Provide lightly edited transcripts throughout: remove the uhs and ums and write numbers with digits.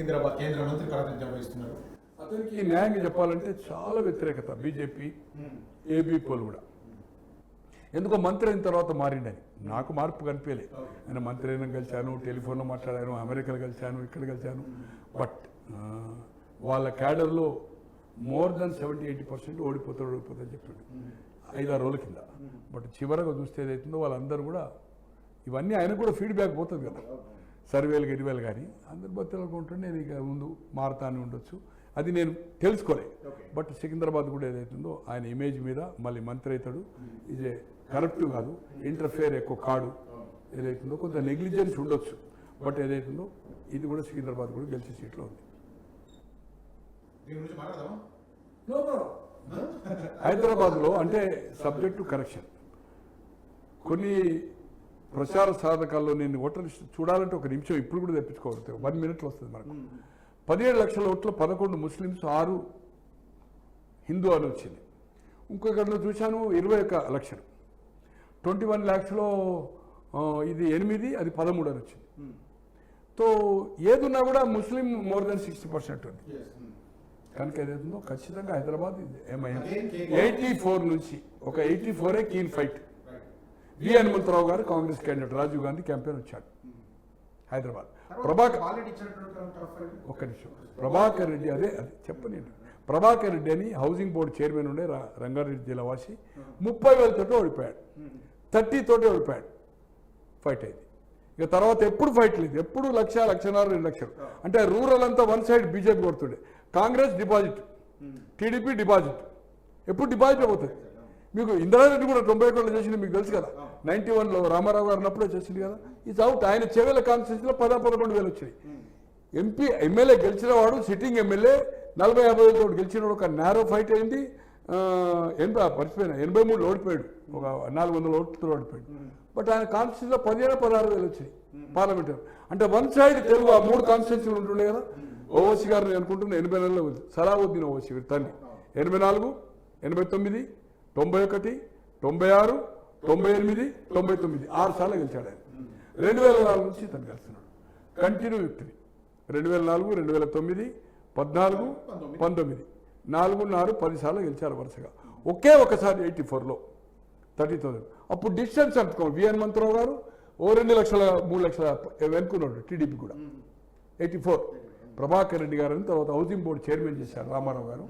సికింద్రాబాద్ కేంద్ర మంత్రి ప్రాతినిధ్యం వహిస్తున్నారు. అతనికి న్యాయంగా చెప్పాలంటే చాలా వ్యతిరేకత బీజేపీ ఏబీపీలు కూడా. ఎందుకో మంత్రి అయిన తర్వాత మారిండని నాకు మార్పు కనిపించలేదు. ఆయన మంత్రి అయినా కలిశాను, టెలిఫోన్లో మాట్లాడాను, అమెరికాలో కలిశాను, ఇక్కడ కలిశాను. బట్ వాళ్ళ క్యాడర్లో మోర్ దెన్ 70-80% ఓడిపోతాడు చెప్పాడు 5-6 రోజుల కింద. బట్ చివరగా చూస్తే ఏదైతుందో వాళ్ళందరూ కూడా ఇవన్నీ ఆయనకు కూడా ఫీడ్బ్యాక్ పోతుంది కదా, సర్వేలు గిరివేలు కానీ అందరు బతుకుంటుంటే నేను ఇక ముందు మారతానే ఉండొచ్చు, అది నేను తెలుసుకోలే. బట్ సికింద్రాబాద్ కూడా ఏదైతుందో ఆయన ఇమేజ్ మీద మళ్ళీ మంత్రి అవుతాడు, ఇది కరెక్ట్ కాదు, ఇంటర్ఫేర్ ఎక్కువ కాడు, ఏదైతుందో కొంత నెగ్లిజెన్స్ ఉండొచ్చు. బట్ ఏదైతుందో ఇది కూడా సికింద్రాబాద్ కూడా గెలిచే సీట్లో ఉంది. హైదరాబాద్లో అంటే సబ్జెక్టు కరెక్షన్ కొన్ని ప్రచార సాధకాల్లో నేను ఓటర్ లిస్ట్ చూడాలంటే ఒక నిమిషం ఇప్పుడు కూడా తెప్పించుకోవచ్చు, 1 minute వస్తుంది మనకు. 17 లక్షల ఓట్లు 11 ముస్లిమ్స్ 6 హిందూ అని వచ్చింది. ఇంకొకరిలో చూశాను 21 లక్షలు, 21 lakhsలో ఇది 8, అది 13 అని వచ్చింది. తో ఏదున్నా కూడా ముస్లిం మోర్ దెన్ 60% ఉంది. కనుక ఏదైతుందో ఖచ్చితంగా హైదరాబాద్ ఎంఐఎం 84 నుంచి ఒక 84 కీన్ ఫైట్. వి హనుమంతరావు గారు కాంగ్రెస్ క్యాండిడేట్, రాజీవ్ గాంధీ క్యాంపెయిన్ వచ్చాడు హైదరాబాద్. ఒక్క నిమిషం, ప్రభాకర్ రెడ్డి అదే చెప్పని ప్రభాకర్ రెడ్డి అని హౌసింగ్ బోర్డు చైర్మన్ ఉండే రంగారెడ్డి జిల్లా వాసి 30,000 తోటి ఓడిపోయాడు, 30 తోటి ఓడిపోయాడు. ఫైట్ అయింది. ఇక తర్వాత ఎప్పుడు ఫైట్ లేదు, ఎప్పుడు 1,00,000, 1,50,000, 2 లక్షలు. అంటే రూరల్ అంతా వన్ సైడ్ బీజేపీ కొడుతుండే, కాంగ్రెస్ డిపాజిట్, టీడీపీ డిపాజిట్. ఎప్పుడు డిపాజిట్ అవుతుంది మీకు? ఇందిరారెడ్డి కూడా 91లో చేసింది మీకు తెలుసు కదా, 91లో రామారావు గారు ఉన్నప్పుడే చేసింది కదా. ఇది అవుట్. ఆయన చేవేల కాన్స్టిట్యూన్సీలో 10-11 వేలు వచ్చాయి. ఎమ్మెల్యే గెలిచిన వాడు, సిట్టింగ్ ఎమ్మెల్యే 40-50 వేలతో గెలిచిన వాడు ఒక నేరో ఫైట్ అయింది. 83లో ఓడిపోయాడు, ఒక 400 ఓట్లతో ఓడిపోయాడు. బట్ ఆయన కాన్స్టిట్యూన్సీలో 15-16 వేలు వచ్చాయి పార్లమెంట్. అంటే వన్ సైడ్ తెలుగు ఆ 3 కాన్స్టిట్యూన్సీలు ఉంటుండే కదా. ఓవైసీ గారు నేను అనుకుంటున్నా 84లో సలావుద్దీన్ ఓవైసీ తండ్రి 84, 89, 91, 96, 98, 99 6 సార్లు గెలిచాడు ఆయన. 2004 నుంచి తను గెలుస్తున్నాడు. Continue victory. 2004, 2009, 14, 19 4 సార్లు గెలిచారు వరుసగా. ఒకే ఒకసారి 84లో 30,000. అప్పుడు డిస్టెన్స్ అంటుకోండి. వి హనుమంతరావు గారు 2 లక్షల 3 లక్షల వెనుకున్నాడు టీడీపీ కూడా. 84 ప్రభాకర్ రెడ్డి గారు అని తర్వాత హౌసింగ్ బోర్డు చైర్మన్ చేశారు రామారావు గారు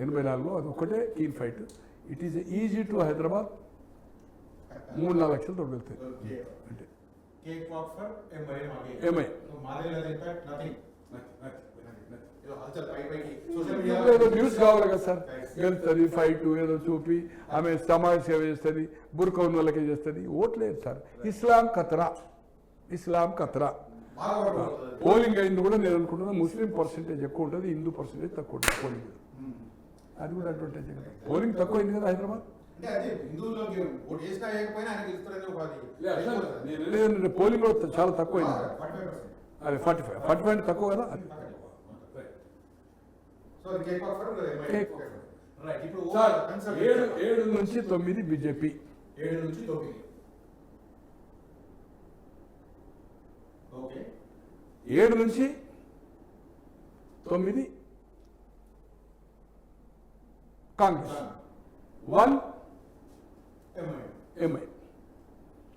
84లో. అది ఒకటే keen fight. It is easy to Hyderabad 3-4 లక్షలతో వెళ్తాయి. అంటే ఎంఐ ఏదో న్యూస్ కావాలి కదా సార్, గెలుస్తుంది ఫైట్ ఏదో చూపి ఆమె సమాజ సేవ చేస్తుంది, బుర్కా ఉన్న వాళ్ళకే చేస్తుంది. ఓట్లేదు సార్. ఇస్లాం ఖతరా పోలింగ్ అయింది కూడా నేను అనుకుంటున్నా ముస్లిం పర్సెంటేజ్ ఎక్కువ ఉంటుంది, హిందూ పర్సెంటేజ్ తక్కువ ఉంటుంది పోలింగ్. అది కూడా అడ్వాంటేజ్ కదా. పోలింగ్ తక్కువ అయింది కదా హైదరాబాద్. పోలింగ్ కూడా చాలా తక్కువ అయింది. అదే 45 తక్కువ కదా. అది 7 నుంచి 9 బీజేపీ. 7 నుంచి 9. 7 నుంచి 9 కాంగ్రెస్, 1 ఎంఐ.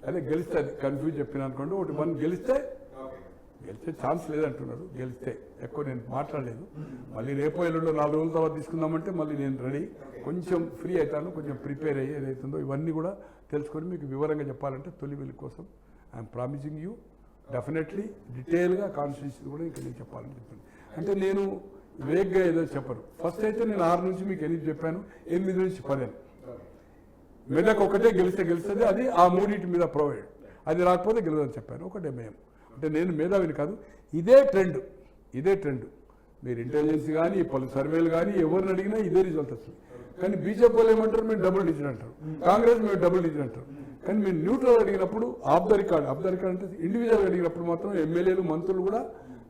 అదే గెలిస్తే కన్ఫ్యూజ్ చెప్పిన అనుకోండి. ఒకటి 1 గెలిస్తే ఛాన్స్ లేదంటున్నారు. గెలిస్తే ఎక్కువ నేను మాట్లాడలేదు. మళ్ళీ రేపో ఎల్లుండో 4 రోజుల తర్వాత తీసుకుందామంటే మళ్ళీ నేను రెడీ, కొంచెం ఫ్రీ అవుతాను, కొంచెం ప్రిపేర్ అయ్యి ఏదైతుందో ఇవన్నీ కూడా తెలుసుకొని మీకు వివరంగా చెప్పాలంటే తొలి వెలుగు కోసం ఐఎమ్ ప్రామిసింగ్ యూ డెఫినెట్లీ డీటెయిల్గా కాన్స్టిట్యూన్సీ కూడా ఇంకా నేను చెప్పాలని చెప్పాను. అంటే నేను వేగ్గా ఏదో చెప్పను. ఫస్ట్ అయితే నేను 6 నుంచి మీకు 8 చెప్పాను, 8 నుంచి 10. మెదక్ ఒకటే గెలుస్తుంది, అది ఆ 3 మీద ప్రొవైడ్, అది రాకపోతే గెలవదని చెప్పాను. ఒకటే మేము అంటే నేను మేధావిని కాదు. ఇదే ట్రెండ్ మీరు ఇంటెలిజెన్స్ కానీ పలు సర్వేలు కానీ ఎవరిని అడిగినా ఇదే రిజల్ట్ వస్తుంది. కానీ బీజేపీ వాళ్ళు ఏమంటారు, మేము డబుల్ డిజిట్ అంటారు, కాంగ్రెస్ మేము డబుల్ డిజిట్ అంటారు. కానీ మీరు న్యూట్రల్ అడిగినప్పుడు ఆఫ్ ద రికార్డ్ అంటే ఇండివిజువల్ అడిగినప్పుడు మాత్రం ఎమ్మెల్యేలు మంత్రులు కూడా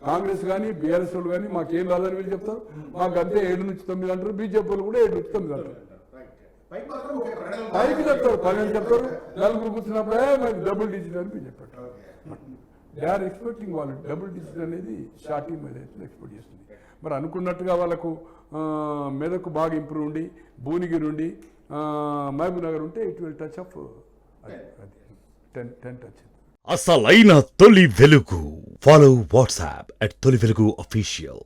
కాంగ్రెస్ కానీ బీఆర్ఎస్ వాళ్ళు కానీ మాకేం రాదని వీళ్ళు చెప్తారు, మాకు అంతే 7 నుంచి 9 అంటారు. బీజేపీ వాళ్ళు కూడా 7 నుంచి 9 అంటారు. పైకి చెప్తారు, 10 చెప్తారు. 4 కూర్చున్నప్పుడే మాకు డబుల్ డిజిట్ అని చెప్పారు. దే ఆర్ ఎక్స్పెక్టింగ్ వాళ్ళు డబుల్ డిజిట్ అనేది షా టీమ్ ఏదైతే ఎక్స్పెక్ట్ చేస్తుంది. మరి అనుకున్నట్టుగా వాళ్ళకు మెదకు బాగా ఇంప్రూవ్ ఉండి భువనగిరి ఉండి మహబూబ్ నగర్ ఉంటే ఇట్ విల్ టచ్ ఆఫ్ అది 10 టచ్. అసలైన తొలి వెలుగు. ఫాలో వాట్సాప్ @తొలి వెలుగు అఫీషియల్.